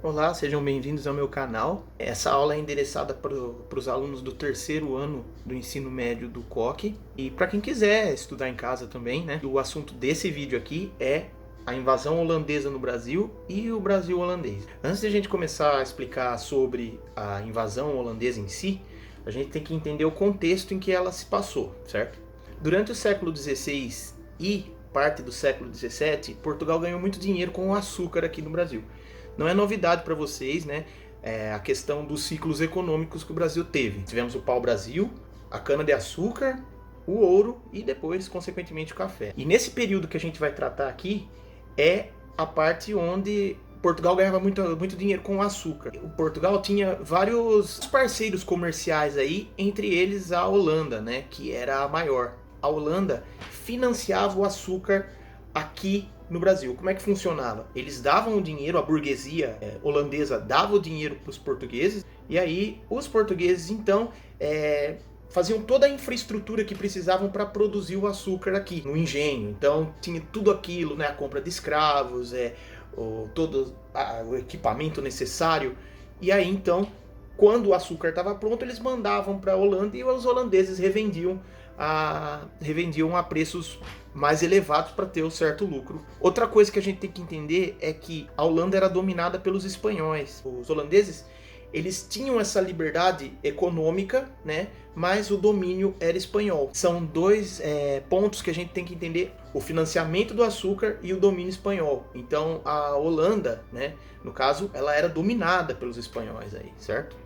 Olá, sejam bem-vindos ao meu canal. Essa aula é endereçada para os alunos do terceiro ano do ensino médio do COC e para quem quiser estudar em casa também, né? O assunto desse vídeo aqui é a invasão holandesa no Brasil e o Brasil holandês. Antes de a gente começar a explicar sobre a invasão holandesa em si, a gente tem que entender o contexto em que ela se passou, certo? Durante o século XVI e parte do século XVII, Portugal ganhou muito dinheiro com o açúcar aqui no Brasil. Não é novidade para vocês, né? A questão dos ciclos econômicos que o Brasil teve. Tivemos o pau-brasil, a cana-de-açúcar, o ouro e depois, consequentemente, o café. E nesse período que a gente vai tratar aqui é a parte onde Portugal ganhava muito dinheiro com o açúcar. O Portugal tinha vários parceiros comerciais aí, entre eles a Holanda, né? Que era a maior. A Holanda financiava o açúcar aqui no Brasil. Como é que funcionava? Eles davam o dinheiro, a burguesia holandesa dava o dinheiro para os portugueses, e aí os portugueses então faziam toda a infraestrutura que precisavam para produzir o açúcar aqui no engenho. Então tinha tudo aquilo, né? A compra de escravos, todo o equipamento necessário. E aí então, quando o açúcar estava pronto, eles mandavam para a Holanda e os holandeses revendiam a preços mais elevados para ter um certo lucro. Outra coisa que a gente tem que entender é que a Holanda era dominada pelos espanhóis. Os holandeses, eles tinham essa liberdade econômica, né? Mas o domínio era espanhol. São dois pontos que a gente tem que entender: o financiamento do açúcar e o domínio espanhol. Então a Holanda, né, no caso, ela era dominada pelos espanhóis aí, certo?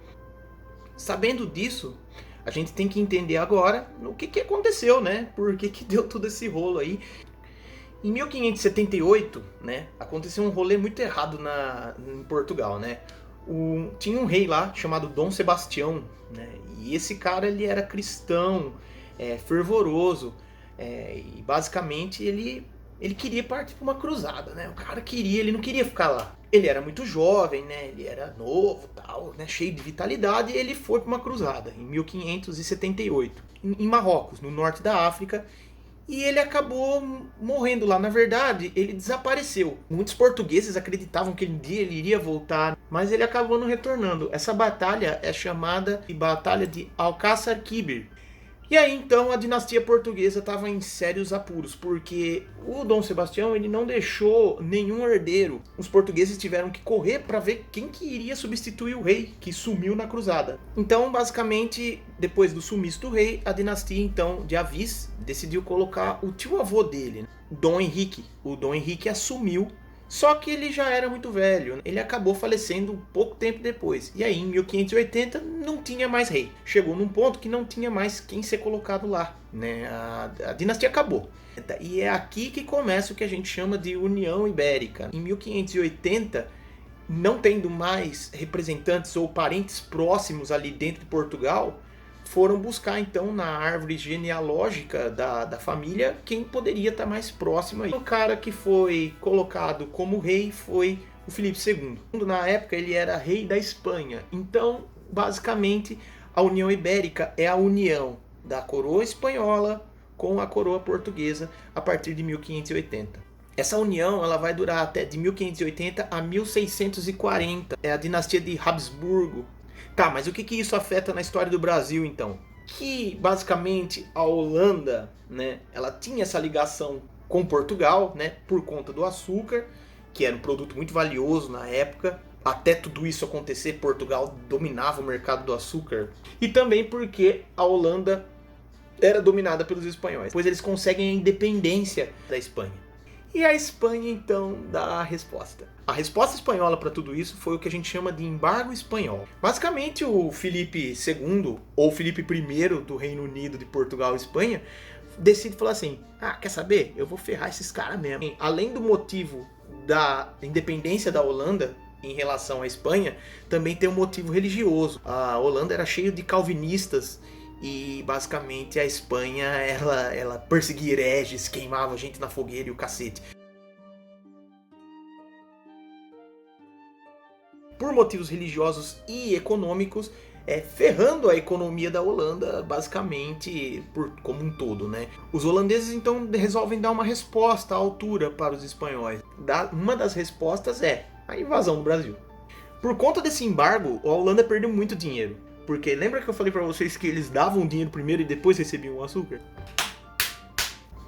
Sabendo disso, a gente tem que entender agora o que aconteceu, né? Por que deu todo esse rolo aí. Em 1578, né, aconteceu um rolê muito errado em Portugal, né? Tinha um rei lá chamado Dom Sebastião, né? E esse cara, ele era cristão, fervoroso, e basicamente ele queria partir para uma cruzada, né? O cara queria, ele não queria ficar lá. Ele era muito jovem, né? Ele era novo, tal, né? Cheio de vitalidade, e ele foi para uma cruzada em 1578, em Marrocos, no norte da África, e ele acabou morrendo lá. Na verdade, ele desapareceu. Muitos portugueses acreditavam que um dia ele iria voltar, mas ele acabou não retornando. Essa batalha é chamada de Batalha de Alcácer Quibir. E aí então a dinastia portuguesa estava em sérios apuros, porque o Dom Sebastião, ele não deixou nenhum herdeiro. Os portugueses tiveram que correr para ver quem que iria substituir o rei, que sumiu na cruzada. Então, basicamente, depois do sumiço do rei, a dinastia então de Avis decidiu colocar o tio-avô dele, Dom Henrique. O Dom Henrique assumiu, só que ele já era muito velho. Ele acabou falecendo pouco tempo depois. E aí, em 1580, não tinha mais rei. Chegou num ponto que não tinha mais quem ser colocado lá, né? A dinastia acabou. E é aqui que começa o que a gente chama de União Ibérica. Em 1580, não tendo mais representantes ou parentes próximos ali dentro de Portugal, foram buscar então na árvore genealógica da família quem poderia estar mais próximo aí. O cara que foi colocado como rei foi o Filipe II. Na época ele era rei da Espanha. Então, basicamente, a União Ibérica é a união da coroa espanhola com a coroa portuguesa a partir de 1580. Essa união ela vai durar até de 1580 a 1640. É a dinastia de Habsburgo. Tá, mas o que isso afeta na história do Brasil, então? Que, basicamente, a Holanda, né, ela tinha essa ligação com Portugal, né, por conta do açúcar, que era um produto muito valioso na época. Até tudo isso acontecer, Portugal dominava o mercado do açúcar. E também porque a Holanda era dominada pelos espanhóis, pois eles conseguem a independência da Espanha. E a Espanha, então, dá a resposta. A resposta espanhola para tudo isso foi o que a gente chama de embargo espanhol. Basicamente, o Filipe II, ou Filipe I do Reino Unido, de Portugal e Espanha, decide falar assim: quer saber? Eu vou ferrar esses caras mesmo. Além do motivo da independência da Holanda em relação à Espanha, também tem um motivo religioso. A Holanda era cheia de calvinistas, e basicamente a Espanha ela perseguia hereges, queimava gente na fogueira e o cacete. Por motivos religiosos e econômicos, ferrando a economia da Holanda, basicamente, como um todo, né? Os holandeses então resolvem dar uma resposta à altura para os espanhóis. Uma das respostas é a invasão do Brasil. Por conta desse embargo, a Holanda perdeu muito dinheiro. Porque lembra que eu falei pra vocês que eles davam dinheiro primeiro e depois recebiam o açúcar?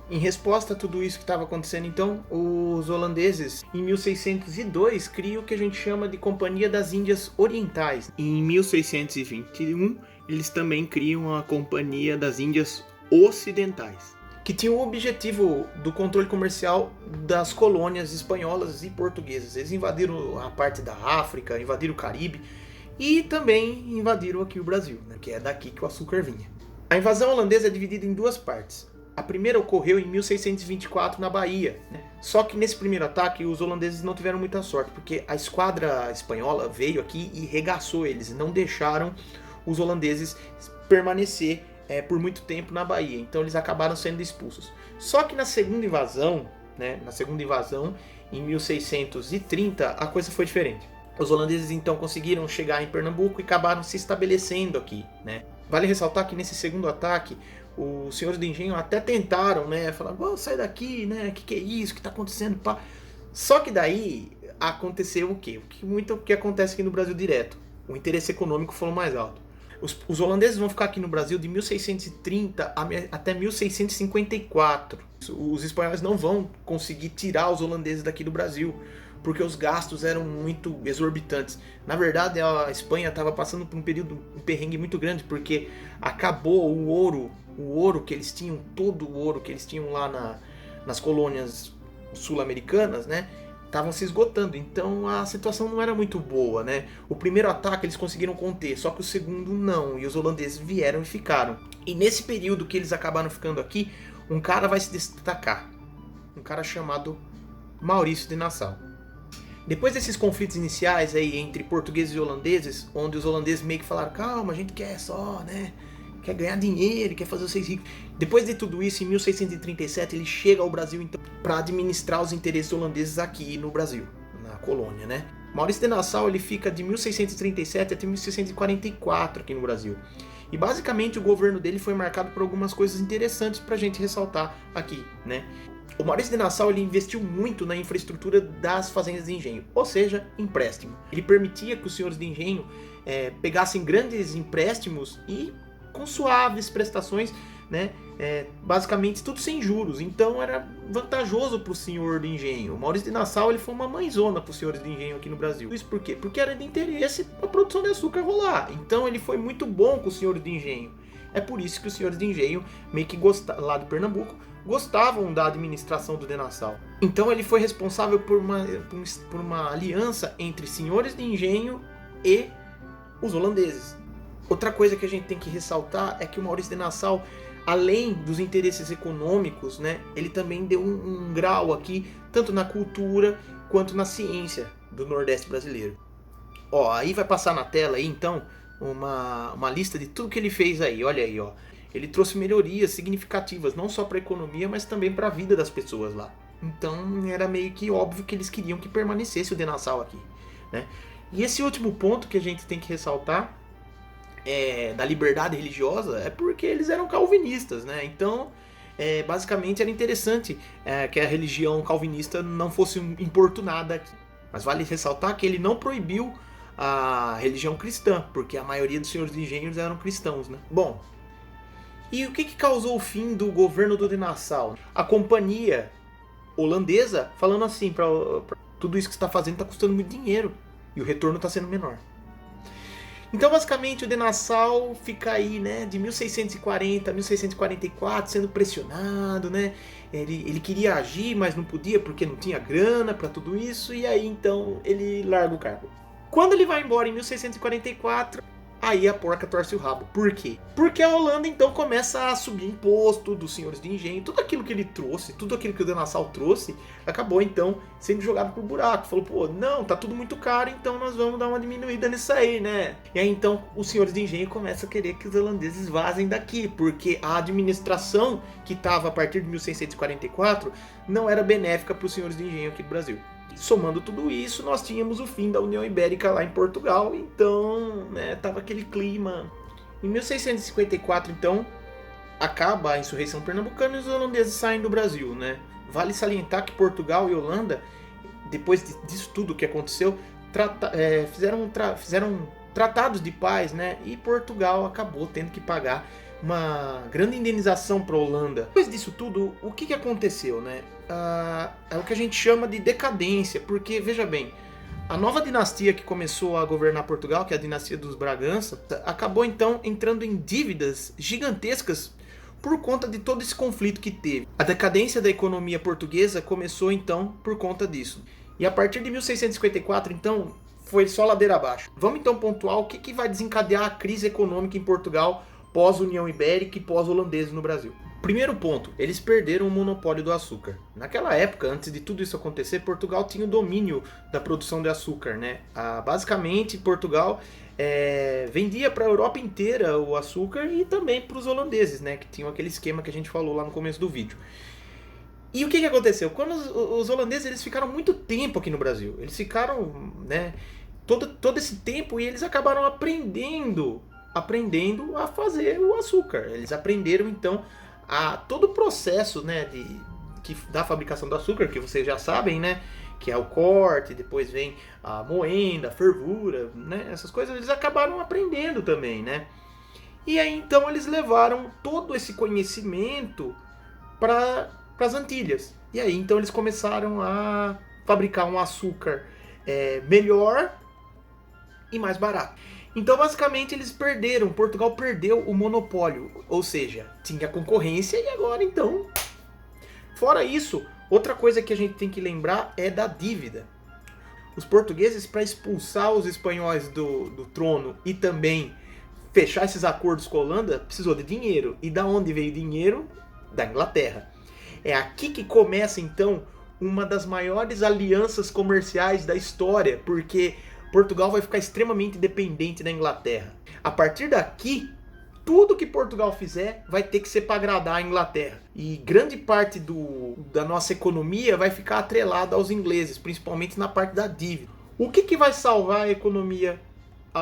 Em resposta a tudo isso que estava acontecendo, então, os holandeses, em 1602, criam o que a gente chama de Companhia das Índias Orientais. E em 1621, eles também criam a Companhia das Índias Ocidentais, que tinha o objetivo do controle comercial das colônias espanholas e portuguesas. Eles invadiram a parte da África, invadiram o Caribe e também invadiram aqui o Brasil, né, que é daqui que o açúcar vinha. A invasão holandesa é dividida em duas partes. A primeira ocorreu em 1624 na Bahia, né? Só que nesse primeiro ataque os holandeses não tiveram muita sorte, porque a esquadra espanhola veio aqui e regaçou eles, não deixaram os holandeses permanecer por muito tempo na Bahia, então eles acabaram sendo expulsos. Só que na segunda invasão, né, em 1630, a coisa foi diferente. Os holandeses então conseguiram chegar em Pernambuco e acabaram se estabelecendo aqui, né? Vale ressaltar que nesse segundo ataque, os senhores do engenho até tentaram, né, falar, sai daqui, né, que é isso, que tá acontecendo, pá. Só que daí aconteceu o quê? O que acontece aqui no Brasil direto. O interesse econômico foi o mais alto. Os holandeses vão ficar aqui no Brasil de 1630 até 1654. Os espanhóis não vão conseguir tirar os holandeses daqui do Brasil, porque os gastos eram muito exorbitantes. Na verdade, a Espanha estava passando por um perrengue muito grande, porque acabou o ouro que eles tinham, todo o ouro que eles tinham lá nas colônias sul-americanas, né? Estavam se esgotando, então a situação não era muito boa, né? O primeiro ataque eles conseguiram conter, só que o segundo não, e os holandeses vieram e ficaram. E nesse período que eles acabaram ficando aqui, um cara vai se destacar, um cara chamado Maurício de Nassau. Depois desses conflitos iniciais aí entre portugueses e holandeses, onde os holandeses meio que falaram, calma, a gente quer só, né? Quer ganhar dinheiro, quer fazer vocês ricos. Depois de tudo isso, em 1637, ele chega ao Brasil então para administrar os interesses holandeses aqui no Brasil, na colônia, né? Maurício de Nassau ele fica de 1637 até 1644 aqui no Brasil. E basicamente o governo dele foi marcado por algumas coisas interessantes para a gente ressaltar aqui, né? O Maurício de Nassau ele investiu muito na infraestrutura das fazendas de engenho, ou seja, empréstimo. Ele permitia que os senhores de engenho pegassem grandes empréstimos e com suaves prestações, né? Basicamente tudo sem juros, então era vantajoso para o senhor de engenho. O Maurício de Nassau ele foi uma mãezona para os senhores de engenho aqui no Brasil. Isso por quê? Porque era de interesse a produção de açúcar rolar, então ele foi muito bom com os senhores de engenho. É por isso que os senhores de engenho, meio que lá de Pernambuco, gostavam da administração do de Nassau. Então ele foi responsável por uma aliança entre senhores de engenho e os holandeses. Outra coisa que a gente tem que ressaltar é que o Maurício de Nassau, além dos interesses econômicos, né, ele também deu um grau aqui, tanto na cultura quanto na ciência do Nordeste brasileiro. Ó, aí vai passar na tela aí, então, uma lista de tudo que ele fez aí, olha aí, ó. Ele trouxe melhorias significativas, não só para a economia, mas também para a vida das pessoas lá. Então era meio que óbvio que eles queriam que permanecesse o de Nassau aqui, né? E esse último ponto que a gente tem que ressaltar da liberdade religiosa é porque eles eram calvinistas, né? Então, basicamente era interessante que a religião calvinista não fosse importunada aqui. Mas vale ressaltar que ele não proibiu a religião cristã, porque a maioria dos senhores de engenhos eram cristãos, né? Bom, e o que causou o fim do governo do de Nassau? A companhia holandesa falando assim, pra tudo isso que você está fazendo está custando muito dinheiro e o retorno está sendo menor. Então, basicamente, o de Nassau fica aí, né, de 1640 a 1644, sendo pressionado, né? Ele queria agir, mas não podia porque não tinha grana para tudo isso, e aí, então, ele larga o cargo. Quando ele vai embora em 1644, aí a porca torce o rabo. Por quê? Porque a Holanda, então, começa a subir imposto dos senhores de engenho. Tudo aquilo que ele trouxe, tudo aquilo que o de Nassau trouxe, acabou, então, sendo jogado pro buraco. Falou, pô, não, tá tudo muito caro, então nós vamos dar uma diminuída nisso aí, né? E aí, então, os senhores de engenho começam a querer que os holandeses vazem daqui, porque a administração que estava a partir de 1644 não era benéfica para os senhores de engenho aqui do Brasil. Somando tudo isso, nós tínhamos o fim da União Ibérica lá em Portugal, então, né, tava aquele clima. Em 1654, então, acaba a insurreição pernambucana e os holandeses saem do Brasil, né? Vale salientar que Portugal e Holanda, depois disso tudo que aconteceu, fizeram tratados de paz, né? E Portugal acabou tendo que pagar uma grande indenização para a Holanda. Depois disso tudo, o que aconteceu, né? É o que a gente chama de decadência, porque, veja bem, a nova dinastia que começou a governar Portugal, que é a dinastia dos Bragança, acabou então entrando em dívidas gigantescas por conta de todo esse conflito que teve. A decadência da economia portuguesa começou então por conta disso. E a partir de 1654, então, foi só ladeira abaixo. Vamos então pontuar o que vai desencadear a crise econômica em Portugal pós-União Ibérica e pós-holandesa no Brasil. Primeiro ponto, eles perderam o monopólio do açúcar. Naquela época, antes de tudo isso acontecer, Portugal tinha o domínio da produção de açúcar, né? Basicamente, Portugal vendia para a Europa inteira o açúcar e também para os holandeses, né? Que tinham aquele esquema que a gente falou lá no começo do vídeo. E o que aconteceu? Quando os holandeses eles ficaram muito tempo aqui no Brasil, eles ficaram, né, todo esse tempo e eles acabaram aprendendo a fazer o açúcar. Eles aprenderam então a todo o processo, né, da fabricação do açúcar, que vocês já sabem, né, que é o corte, depois vem a moenda, a fervura, né, essas coisas eles acabaram aprendendo também, né. E aí então eles levaram todo esse conhecimento para as Antilhas. E aí então eles começaram a fabricar um açúcar melhor e mais barato. Então basicamente Portugal perdeu o monopólio, ou seja, tinha concorrência e agora então... Fora isso, outra coisa que a gente tem que lembrar é da dívida. Os portugueses, para expulsar os espanhóis do trono e também fechar esses acordos com a Holanda, precisou de dinheiro. E da onde veio o dinheiro? Da Inglaterra. É aqui que começa então uma das maiores alianças comerciais da história, porque Portugal vai ficar extremamente dependente da Inglaterra. A partir daqui, tudo que Portugal fizer vai ter que ser para agradar a Inglaterra. E grande parte da nossa economia vai ficar atrelada aos ingleses, principalmente na parte da dívida. O que vai salvar a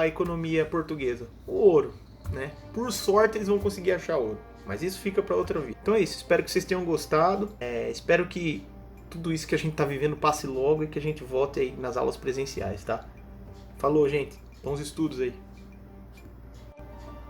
economia portuguesa? O ouro, né? Por sorte eles vão conseguir achar ouro. Mas isso fica para outra vida. Então é isso, espero que vocês tenham gostado. Espero que tudo isso que a gente tá vivendo passe logo e que a gente volte aí nas aulas presenciais, tá? Falou, gente. Bons estudos aí.